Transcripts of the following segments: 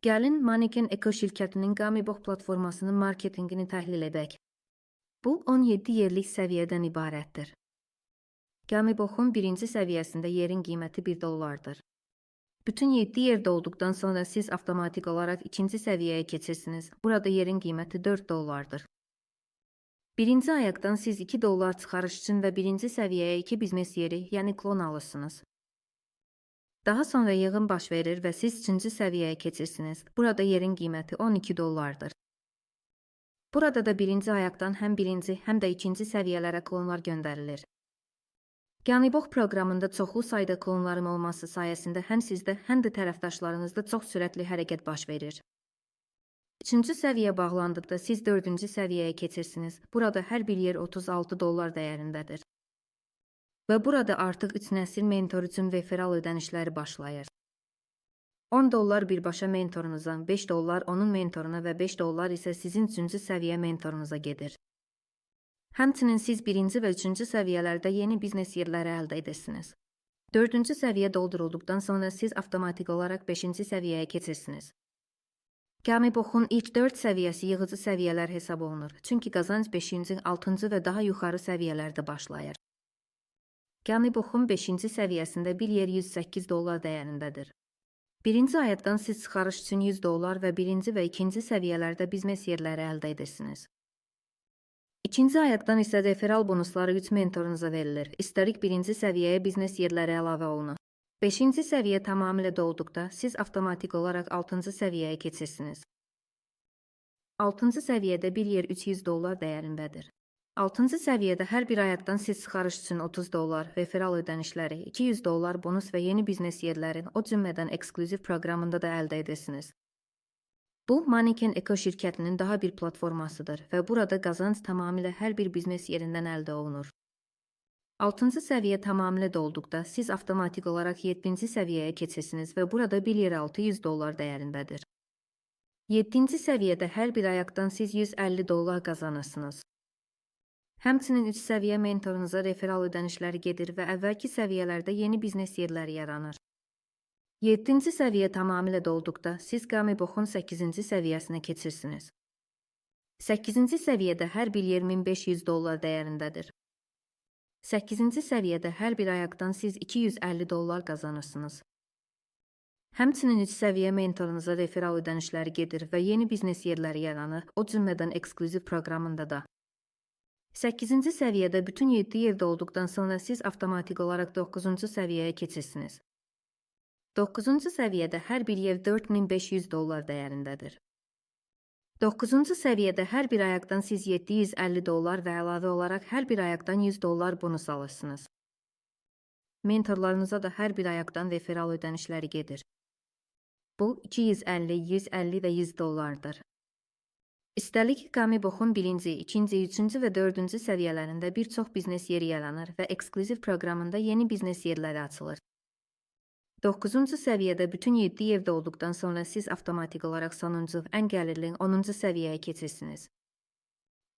Gəlin Mannequin Eko şirkətinin Gamibox platformasının marketinqini təhlil edək. Bu 17 yerlik səviyyədən ibarətdir. Gamiboxun birinci səviyyəsində yerin qiyməti $1. Bütün 7 yerdə olduqdan sonra siz avtomatik olaraq ikinci səviyyəyə keçirsiniz. Burada yerin qiyməti $4. Birinci ayaqdan siz $2 çıxarış üçün və birinci səviyyəyə 2 biznes yeri, yəni klon alırsınız. Daha sonra yığım baş verir və siz üçüncü səviyyəyə keçirsiniz. Burada yerin qiyməti $12. Burada da birinci ayaqdan həm birinci, həm də ikinci səviyyələrə klonlar göndərilir. Gamibox proqramında çoxlu sayda klonların olması sayəsində həm sizdə, həm də tərəfdaşlarınızda çox sürətli hərəkət baş verir. Üçüncü səviyyə bağlandıqda siz dördüncü səviyyəyə keçirsiniz. Burada hər bir yer $36 dəyərindədir. Və burada artıq 3 nəsil mentor üçün referal ödənişləri başlayır. $10 birbaşa mentorunuza, $5 onun mentoruna və $5 isə sizin üçüncü səviyyə mentorunuza gedir. Həmçinin siz birinci və üçüncü səviyyələrdə yeni biznes yerləri əldə edirsiniz. Dördüncü səviyyə doldurulduqdan sonra siz avtomatik olaraq 5-ci səviyyəyə keçirsiniz. Gamiboxun ilk 4 səviyyəsi yığıcı səviyyələr hesab olunur, çünki qazanc 5-ci, 6-cı və daha yuxarı səviyyələrdə başlayır. Gamiboxun 5-ci səviyyəsində bir yer $108 dəyərindədir. Birinci ayaqdan siz çıxarış üçün $100 və birinci və ikinci səviyyələrdə biznes yerləri əldə edirsiniz. İkinci ayaqdan isə referal bonusları 3 mentorunuza verilir. İstərik birinci səviyyəyə biznes yerləri əlavə olunur. 5-ci səviyyə tamamilə dolduqda siz avtomatik olaraq 6-cı səviyyəyə keçirsiniz. 6-cı səviyyədə bir yer $300 dəyərindədir. 6-cı səviyyədə hər bir ayaqdan siz çıxarış üçün $30, referal ödənişləri, $200 bonus və yeni biznes yerlərin, o cümlədən eksklüziv proqramında da əldə edirsiniz. Bu, Mannequin Eko şirkətinin daha bir platformasıdır və burada qazanc tamamilə hər bir biznes yerindən əldə olunur. 6-cı səviyyə tamamilə dolduqda siz avtomatik olaraq 7-ci səviyyəyə keçirsiniz və burada bir yer $600 dəyərindədir. 7-ci səviyyədə hər bir ayaqdan siz $150 qazanırsınız. Həmçinin 3 səviyyə mentorunuza referal ödənişləri gedir və əvvəlki səviyyələrdə yeni biznes yerləri yaranır. 7-ci səviyyə tamamilə dolduqda siz Gamiboxun 8-ci səviyyəsinə keçirsiniz. 8-ci səviyyədə hər bir yer $1500 dəyərindədir. 8-ci səviyyədə hər bir ayaqdan siz $250 qazanırsınız. Həmçinin 3 səviyyə mentorunuza referal ödənişləri gedir və yeni biznes yerləri yaranır, o cümlədən eksklüziv proqramında da. 8-ci səviyyədə bütün 7 yerdə olduqdan sonra siz avtomatik olaraq 9-cu səviyyəyə keçirsiniz. 9-cu səviyyədə hər bir yer $4500 dəyərindədir. 9-cu səviyyədə hər bir ayaqdan siz $750 və əlavə olaraq hər bir ayaqdan $100 bonus alırsınız. Mentorlarınıza da hər bir ayaqdan referal ödənişləri gedir. Bu, $250, $150 və $100'dır. İstəlik Gamiboxun birinci, ikinci, üçüncü və dördüncü səviyyələrində bir çox biznes yeri yaranır və eksklüziv proqramında yeni biznes yerləri açılır. 9-cu səviyyədə bütün 7 yerdə olduqdan sonra siz avtomatik olaraq sonuncu, ən gəlirli 10-cu səviyyəyə keçirsiniz.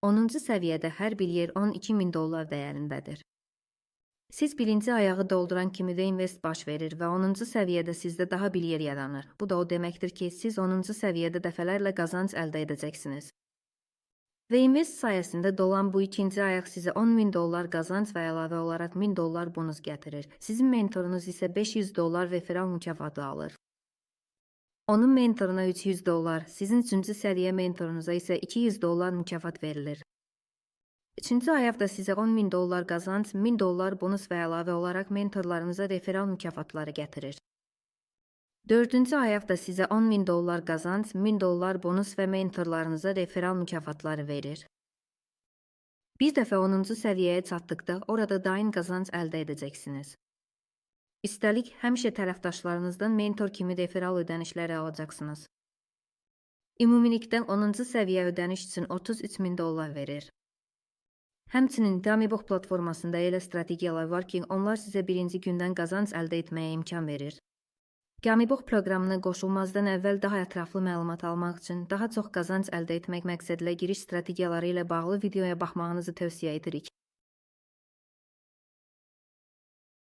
10-cu səviyyədə hər bir yer $12.000 dəyərindədir. Siz birinci ayağı dolduran kimi reinvest baş verir və 10-cu səviyyədə sizdə daha bir yer yaranır. Bu da o deməkdir ki, siz 10-cu səviyyədə dəfələrlə qazanc əldə edəcəksiniz. Reinvest sayəsində dolan bu ikinci ayaq sizə $10.000 qazanc və əlavə olaraq $1000 bonus gətirir. Sizin mentorunuz isə $500 referal mükafatı alır. Onun mentoruna $300, sizin üçüncü səviyyə mentorunuza isə $200 mükafat verilir. Üçüncü ayaq da sizə $10.000 qazanc, $1000 bonus və əlavə olaraq mentorlarınıza referal mükafatları gətirir. Dördüncü ayaq da sizə $10.000 qazanc, $1000 bonus və mentorlarınıza referal mükafatları verir. Bir dəfə 10-cu səviyyəyə çatdıqda orada daim qazanc əldə edəcəksiniz. İstəlik həmişə tərəfdaşlarınızdan mentor kimi referal ödənişləri alacaqsınız. Ümumilikdə 10-cu səviyyə ödəniş üçün $33.000 verir. Həmçinin Gamibox platformasında elə strategiyalar var ki, onlar sizə birinci gündən qazanc əldə etməyə imkan verir. Gamibox proqramına qoşulmazdan əvvəl daha ətraflı məlumat almaq üçün daha çox qazanc əldə etmək məqsədilə giriş strategiyaları ilə bağlı videoya baxmağınızı tövsiyə edirik.